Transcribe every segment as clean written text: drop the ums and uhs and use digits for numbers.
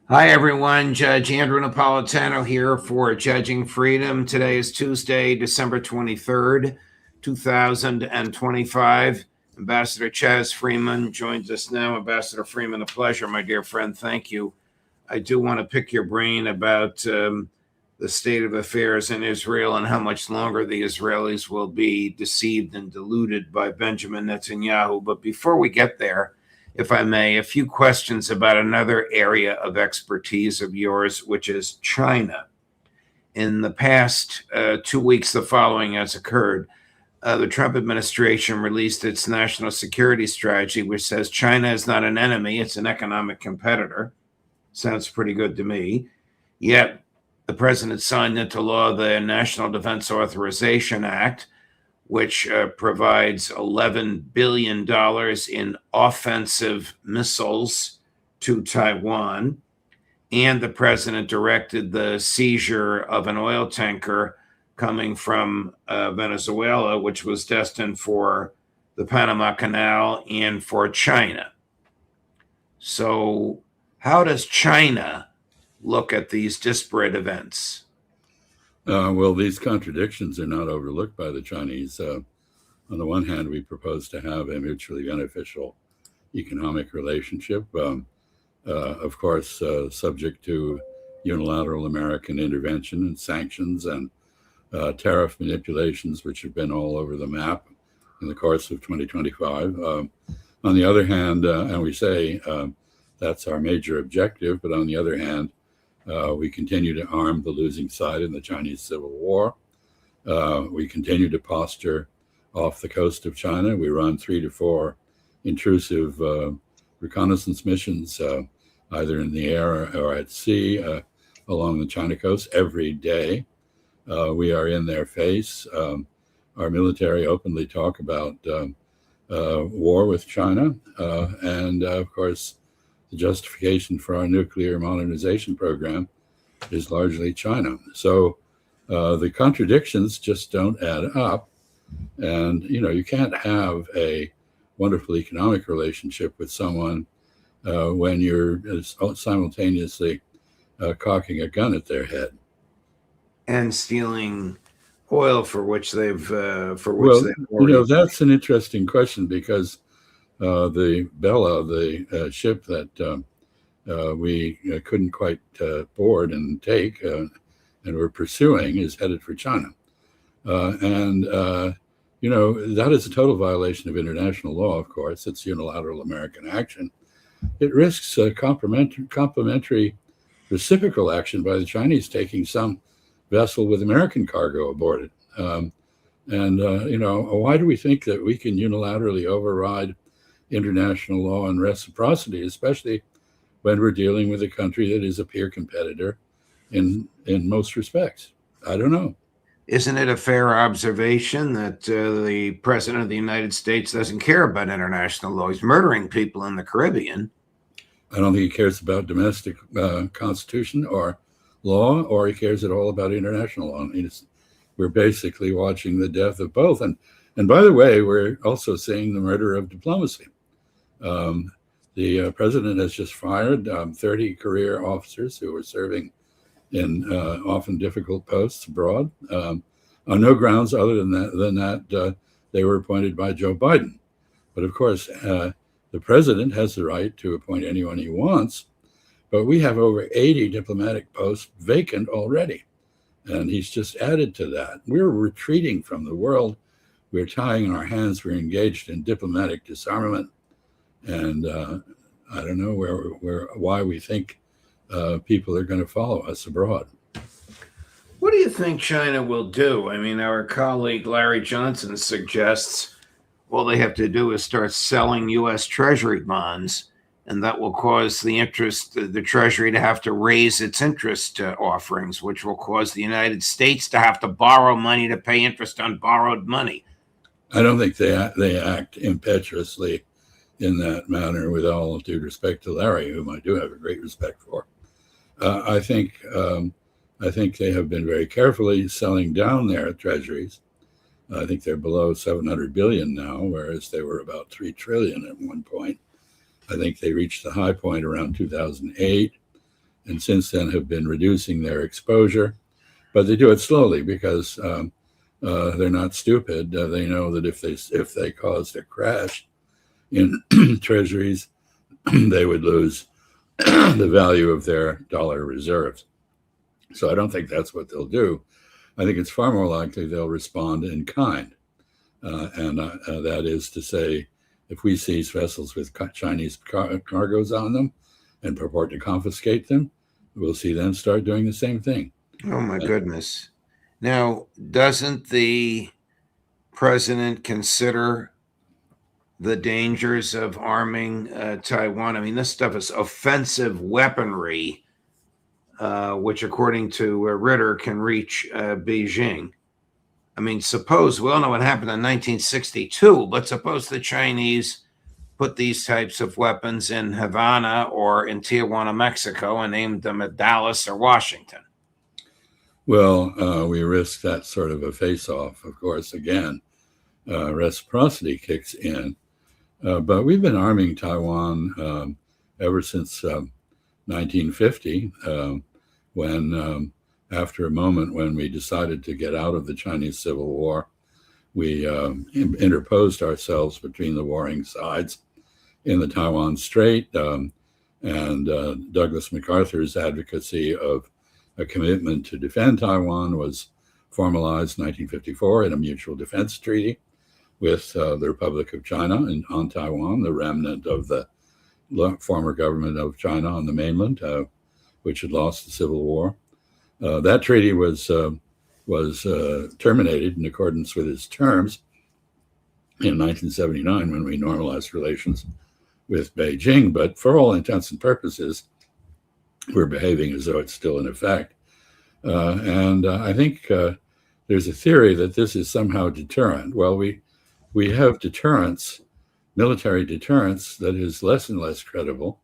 Hi, everyone. Judge Andrew Napolitano here for Judging Freedom. Today is Tuesday, December 23rd, 2025. Ambassador Chaz Freeman joins us now. Ambassador Freeman, a pleasure, my dear friend. Thank you. I do want to pick your brain about the state of affairs in Israel and how much longer the Israelis will be deceived and deluded by Benjamin Netanyahu. But before we get there, if I may, a few questions about another area of expertise of yours, which is China. In the past 2 weeks, the following has occurred. The Trump administration released its national security strategy, which says China is not an enemy, it's an economic competitor. Sounds pretty good to me. Yet, the president signed into law the National Defense Authorization Act, which provides $11 billion in offensive missiles to Taiwan. And the president directed the seizure of an oil tanker coming from Venezuela, which was destined for the Panama Canal and for China. So, how does China look at these disparate events? Well, these contradictions are not overlooked by the Chinese. On the one hand, we propose to have a mutually beneficial economic relationship, of course, subject to unilateral American intervention and sanctions and tariff manipulations, which have been all over the map in the course of 2025. On the other hand, and we say that's our major objective, but on the other hand, we continue to arm the losing side in the Chinese Civil War. We continue to posture off the coast of China. We run 3 to 4 intrusive reconnaissance missions, either in the air or at sea, along the China coast every day. We are in their face. Our military openly talk about war with China. And of course, the justification for our nuclear modernization program is largely China. So the contradictions just don't add up. And, you can't have a wonderful economic relationship with someone when you're simultaneously cocking a gun at their head. And stealing oil for which they've that's an interesting question because the Bella, the ship that we couldn't quite board and take and we're pursuing, is headed for China. That is a total violation of international law, of course. It's unilateral American action. It risks complementary reciprocal action by the Chinese taking some vessel with American cargo aboard it. Why do we think that we can unilaterally override international law and reciprocity, especially when we're dealing with a country that is a peer competitor in most respects? I don't know. Isn't it a fair observation that the president of the United States doesn't care about international law? He's murdering people in the Caribbean. I don't think he cares about domestic constitution or law, or he cares at all about international law. We're basically watching the death of both. And by the way, we're also seeing the murder of diplomacy. The president has just fired 30 career officers who were serving in often difficult posts abroad on no grounds other than that they were appointed by Joe Biden. But of course, the president has the right to appoint anyone he wants, but we have over 80 diplomatic posts vacant already. And he's just added to that. We're retreating from the world. We're tying our hands. We're engaged in diplomatic disarmament. And I don't know why we think people are going to follow us abroad. What do you think China will do? I mean, our colleague Larry Johnson suggests all they have to do is start selling U.S. Treasury bonds, and that will cause the Treasury to have to raise its interest offerings, which will cause the United States to have to borrow money to pay interest on borrowed money. I don't think they act impetuously in that manner, with all due respect to Larry, whom I do have a great respect for. I think they have been very carefully selling down their treasuries. I think they're below 700 billion now, whereas they were about 3 trillion at one point. I think they reached the high point around 2008. and since then have been reducing their exposure. But they do it slowly because they're not stupid. They know that if they caused a crash in treasuries, they would lose the value of their dollar reserves. So I don't think that's what they'll do. I think it's far more likely they'll respond in kind. And that is to say, if we seize vessels with Chinese cargoes on them and purport to confiscate them, we'll see them start doing the same thing. Oh, my goodness. Now, doesn't the president consider the dangers of arming Taiwan? I mean, this stuff is offensive weaponry, which, according to Ritter, can reach Beijing. I mean, suppose, we all know what happened in 1962, but suppose the Chinese put these types of weapons in Havana or in Tijuana, Mexico, and aimed them at Dallas or Washington. Well, we risk that sort of a face-off, of course. Again, reciprocity kicks in. But we've been arming Taiwan ever since 1950, when after a moment when we decided to get out of the Chinese Civil War, we interposed ourselves between the warring sides in the Taiwan Strait, and Douglas MacArthur's advocacy of a commitment to defend Taiwan was formalized in 1954 in a mutual defense treaty with the Republic of China on Taiwan, the remnant of the former government of China on the mainland, which had lost the Civil War. That treaty was terminated in accordance with its terms in 1979 when we normalized relations with Beijing. But for all intents and purposes, we're behaving as though it's still in effect. And I think there's a theory that this is somehow deterrent. Well, we have deterrence, military deterrence, that is less and less credible.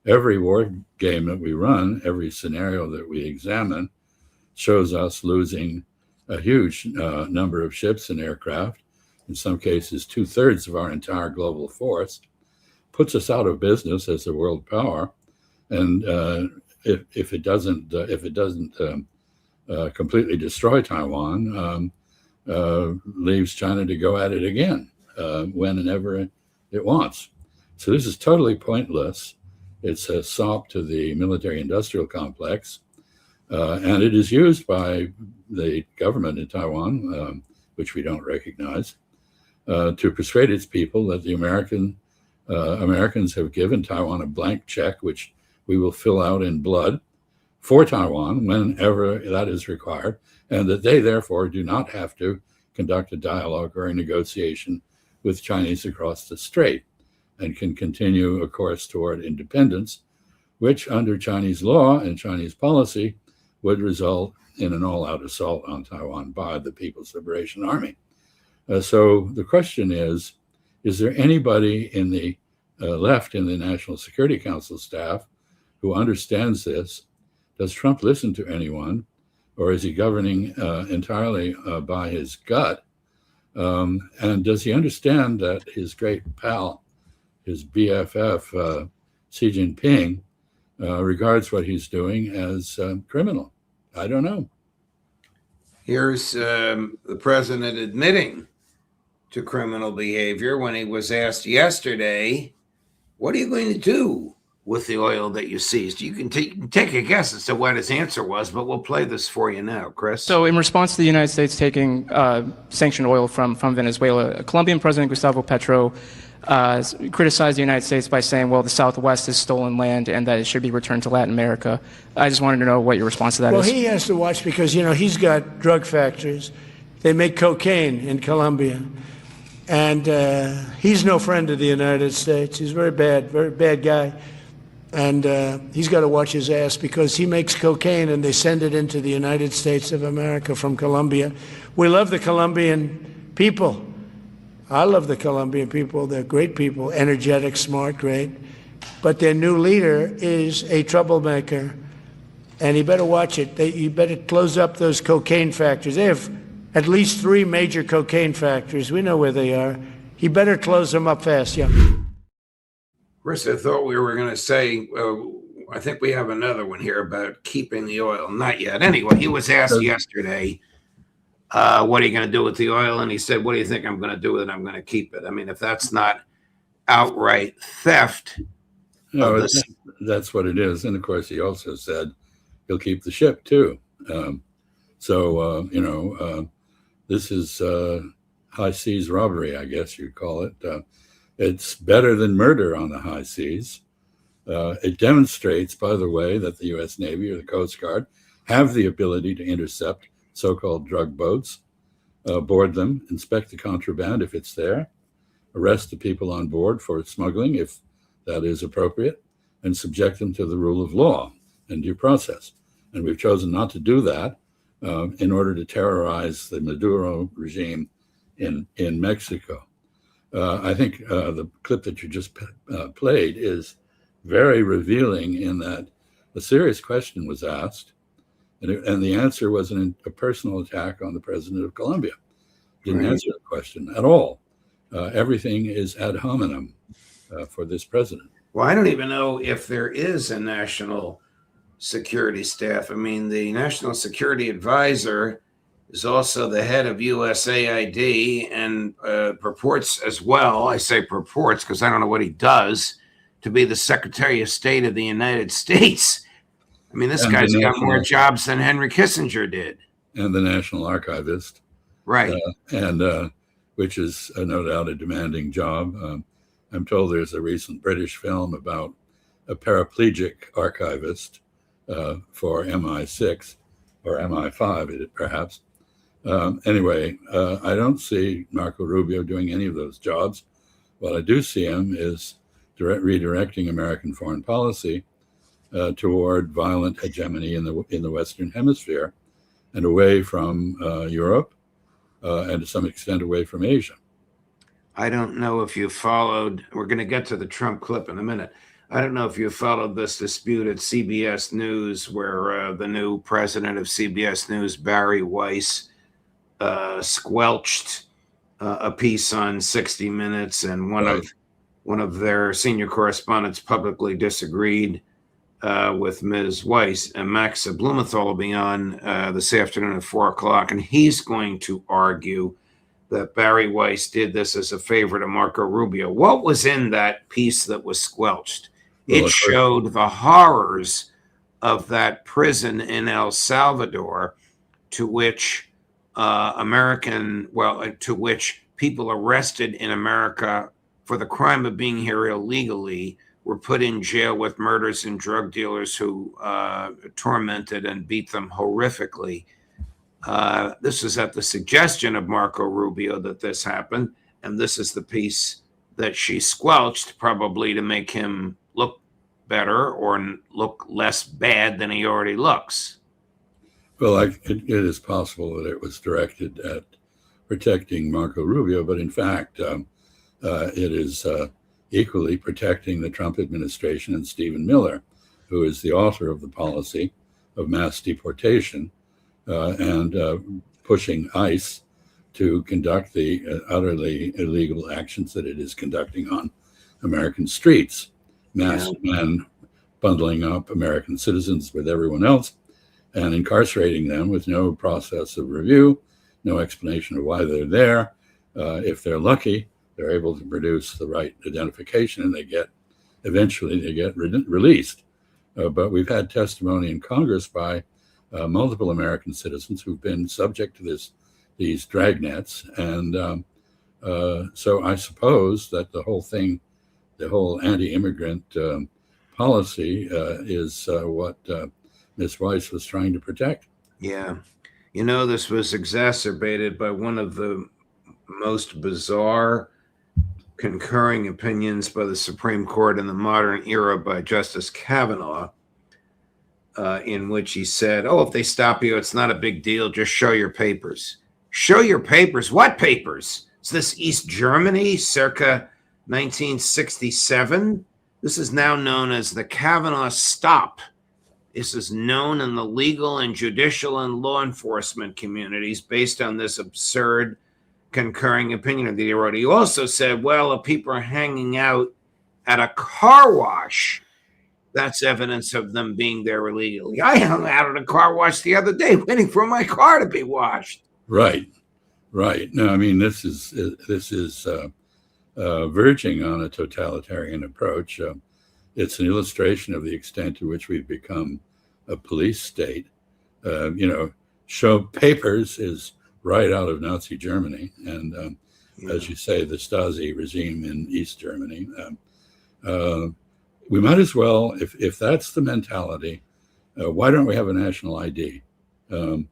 Every war game that we run, every scenario that we examine, shows us losing a huge number of ships and aircraft, in some cases 2/3 of our entire global force, puts us out of business as a world power. And if it doesn't completely destroy Taiwan, leaves China to go at it again when and ever it wants. So this is totally pointless. It's a sop to the military-industrial complex, and it is used by the government in Taiwan, which we don't recognize, to persuade its people that the Americans have given Taiwan a blank check, which we will fill out in blood for Taiwan whenever that is required, and that they therefore do not have to conduct a dialogue or a negotiation with Chinese across the strait, and can continue a course toward independence, which under Chinese law and Chinese policy would result in an all-out assault on Taiwan by the People's Liberation Army. So the question is there anybody in the left in the National Security Council staff who understands this? Does Trump listen to anyone, or is he governing entirely by his gut? And does he understand that his great pal, his BFF, Xi Jinping, regards what he's doing as criminal? I don't know. Here's the president admitting to criminal behavior when he was asked yesterday, what are you going to do with the oil that you seized? You can take a guess as to what his answer was, but we'll play this for you now, Chris. So in response to the United States taking sanctioned oil from Venezuela, Colombian President Gustavo Petro criticized the United States by saying, well, the Southwest is stolen land and that it should be returned to Latin America. I just wanted to know what your response to that is. Well, he has to watch because, he's got drug factories. They make cocaine in Colombia. And he's no friend of the United States. He's very bad guy. And he's got to watch his ass because he makes cocaine and they send it into the United States of America from Colombia. We love the Colombian people. I love the Colombian people. They're great people, energetic, smart, great. But their new leader is a troublemaker, and he better watch it. You better close up those cocaine factories. They have at least 3 major cocaine factories. We know where they are. He better close them up fast, yeah. Chris, I thought we were going to say I think we have another one here about keeping the oil. Not yet. Anyway, he was asked yesterday, what are you going to do with the oil? And he said, what do you think I'm going to do with it? I'm going to keep it. I mean, if that's not outright theft. No, that's what it is. And of course, he also said he'll keep the ship too. This is high seas robbery, I guess you'd call it. It's better than murder on the high seas. It demonstrates, by the way, that the U.S. Navy or the Coast Guard have the ability to intercept so-called drug boats, board them, inspect the contraband if it's there, arrest the people on board for smuggling if that is appropriate, and subject them to the rule of law and due process. And we've chosen not to do that in order to terrorize the Maduro regime in Mexico. I think the clip that you just played is very revealing in that a serious question was asked, and the answer was a personal attack on the president of Colombia. Didn't answer the question at all. Everything is ad hominem for this president. Well, I don't even know if there is a national security staff. I mean, the National Security Advisor is also the head of USAID and purports as well, I say purports because I don't know what he does, to be the Secretary of State of the United States. I mean, this guy's got more jobs than Henry Kissinger did. And the National Archivist. Right. Which is no doubt a demanding job. I'm told there's a recent British film about a paraplegic archivist for MI6 or MI5, perhaps. Anyway, I don't see Marco Rubio doing any of those jobs. What I do see him is redirecting American foreign policy toward violent hegemony in the Western Hemisphere and away from Europe and to some extent away from Asia. I don't know if you followed, we're going to get to the Trump clip in a minute. I don't know if you followed this dispute at CBS News where the new president of CBS News, Barry Weiss, squelched a piece on 60 Minutes, and one of their senior correspondents publicly disagreed with Ms. Weiss. And Max Blumenthal will be on this afternoon at 4 o'clock, and he's going to argue that Barry Weiss did this as a favor to Marco Rubio. What was in that piece that was squelched? It showed the horrors of that prison in El Salvador to which to which people arrested in America for the crime of being here illegally were put in jail with murderers and drug dealers who tormented and beat them horrifically. This is at the suggestion of Marco Rubio that this happened, and this is the piece that she squelched, probably to make him look better or look less bad than he already looks. Well, it is possible that it was directed at protecting Marco Rubio, but in fact, it is equally protecting the Trump administration and Stephen Miller, who is the author of the policy of mass deportation and pushing ICE to conduct the utterly illegal actions that it is conducting on American streets. Masked men bundling up American citizens with everyone else and incarcerating them with no process of review, no explanation of why they're there. If they're lucky, they're able to produce the right identification and eventually they get released. But we've had testimony in Congress by multiple American citizens who've been subject to these dragnets. And so I suppose that the whole anti-immigrant policy is what Ms. Weiss was trying to protect. Yeah. You know, this was exacerbated by one of the most bizarre concurring opinions by the Supreme Court in the modern era by Justice Kavanaugh, in which he said, if they stop you, it's not a big deal. Just show your papers. Show your papers? What papers? Is this East Germany circa 1967? This is now known as the Kavanaugh stop. This is known in the legal and judicial and law enforcement communities based on this absurd concurring opinion that he wrote. He also said, if people are hanging out at a car wash that's evidence of them being there illegally. I hung out at a car wash the other day waiting for my car to be washed. Right, right. No, I mean this is verging on a totalitarian approach. It's an illustration of the extent to which we've become a police state. Show papers is right out of Nazi Germany, and as you say, the Stasi regime in East Germany. We might as well, if that's the mentality, why don't we have a national ID? And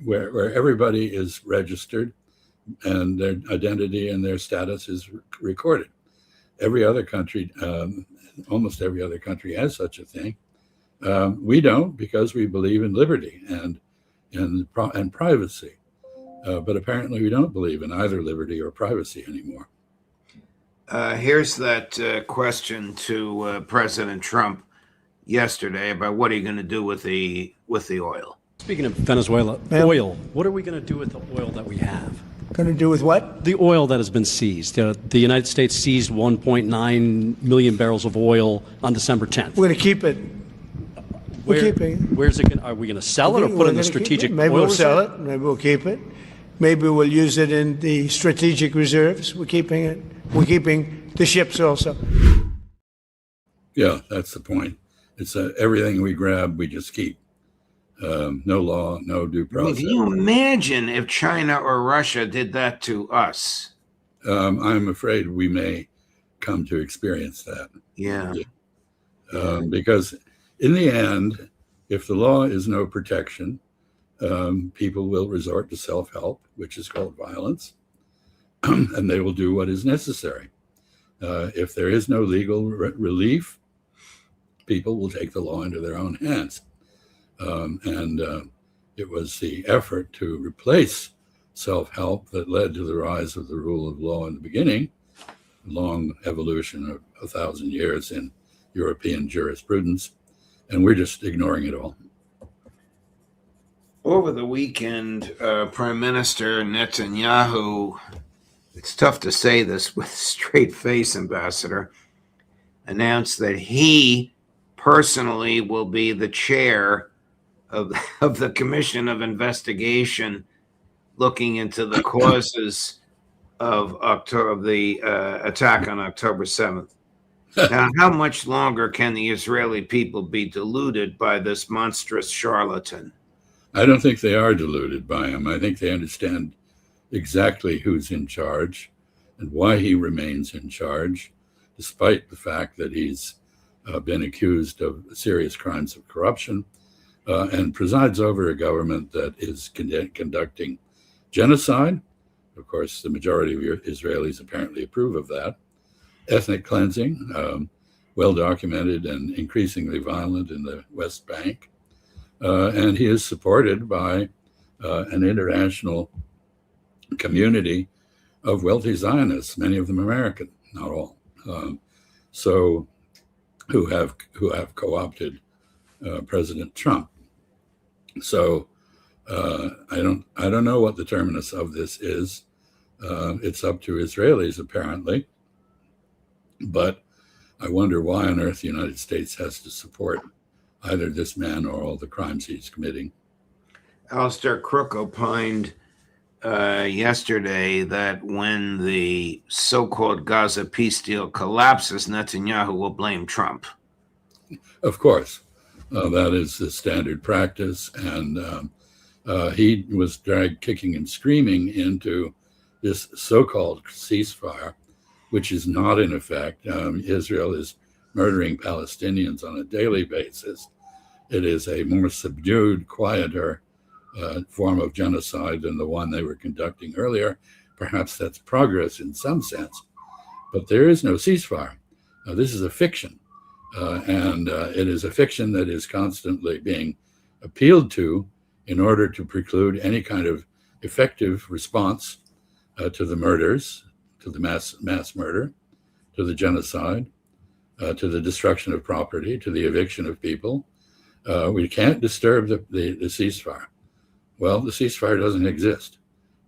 where everybody is registered and their identity and their status is recorded. Every other country, almost every other country has such a thing. We don't, because we believe in liberty and privacy. But apparently we don't believe in either liberty or privacy anymore. Here's that question to President Trump yesterday about what are you going to do with the oil? Speaking of Venezuela, oil, what are we going to do with the oil that we have? Going to do with what? The oil that has been seized. The United States seized 1.9 million barrels of oil on December 10th. We're going to keep it. We're keeping it. Where's it? Are we going to sell it or put it in the strategic oil reserve? Maybe we'll sell it. Maybe we'll keep it. Maybe we'll use it in the strategic reserves. We're keeping it. We're keeping the ships also. Yeah, that's the point. It's everything we grab, we just keep. No law, no due process. Can you imagine if China or Russia did that to us? I'm afraid we may come to experience that. Yeah. Because in the end, if the law is no protection, people will resort to self-help, which is called violence, and they will do what is necessary. If there is no legal relief, people will take the law into their own hands. It was the effort to replace self-help that led to the rise of the rule of law in the beginning, a long evolution of 1,000 years in European jurisprudence, and we're just ignoring it all. Over the weekend, Prime Minister Netanyahu, it's tough to say this with a straight face, Ambassador, announced that he personally will be the chair of the Commission of Investigation looking into the causes of the attack on October 7th. Now, how much longer can the Israeli people be deluded by this monstrous charlatan? I don't think they are deluded by him. I think they understand exactly who's in charge and why he remains in charge, despite the fact that he's been accused of serious crimes of corruption and presides over a government that is conducting genocide. Of course, the majority of Israelis apparently approve of that. Ethnic cleansing, well documented and increasingly violent in the West Bank. And he is supported by an international community of wealthy Zionists, many of them American, not all, who have co-opted President Trump. So I don't know what the terminus of this is. It's up to Israelis apparently, but I wonder why on earth the United States has to support either this man or all the crimes he's committing. Alistair Crook opined yesterday that when the so-called Gaza peace deal collapses, Netanyahu will blame Trump. Of course, that is the standard practice, and he was dragged kicking and screaming into this so-called ceasefire, which is not in effect. Israel is murdering Palestinians on a daily basis. It is a more subdued, quieter form of genocide than the one they were conducting earlier. Perhaps that's progress in some sense, but there is no ceasefire. This is a fiction, and it is a fiction that is constantly being appealed to in order to preclude any kind of effective response to the murders, to the mass murder, to the genocide, to the destruction of property, to the eviction of people. We can't disturb the ceasefire. Well, the ceasefire doesn't exist.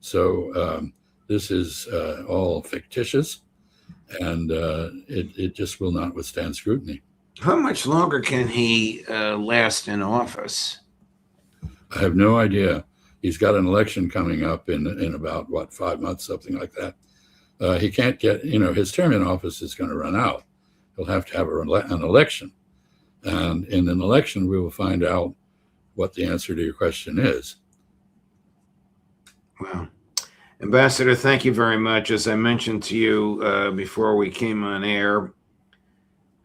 So this is all fictitious, and it just will not withstand scrutiny. How much longer can he last in office? I have no idea. He's got an election coming up in about, 5 months, something like that. He can't get, his term in office is going to run out. He'll have to have an election. And in an election, we will find out what the answer to your question is. Well, Ambassador, thank you very much. As I mentioned to you before we came on air,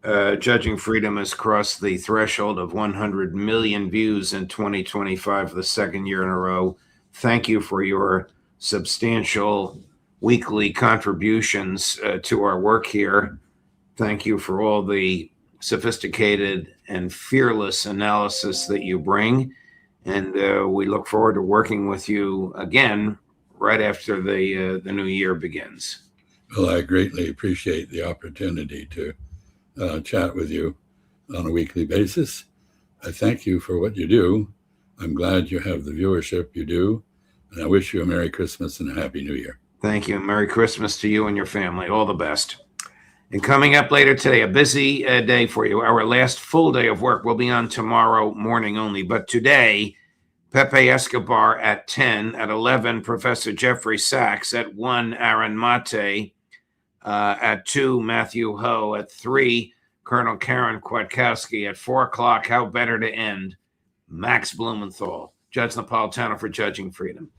Judging Freedom has crossed the threshold of 100 million views in 2025 for the second year in a row. Thank you for your substantial weekly contributions to our work here. Thank you for all the sophisticated and fearless analysis that you bring. And we look forward to working with you again right after the new year begins. Well, I greatly appreciate the opportunity to chat with you on a weekly basis. I thank you for what you do. I'm glad you have the viewership you do. And I wish you a Merry Christmas and a Happy New Year. Thank you. Merry Christmas to you and your family. All the best. And coming up later today, a busy day for you. Our last full day of work will be on tomorrow morning only. But today, Pepe Escobar at 10, at 11, Professor Jeffrey Sachs, at 1, Aaron Mate, at 2, Matthew Ho, at 3, Colonel Karen Kwiatkowski, at 4 o'clock, how better to end, Max Blumenthal, Judge Napolitano for Judging Freedom.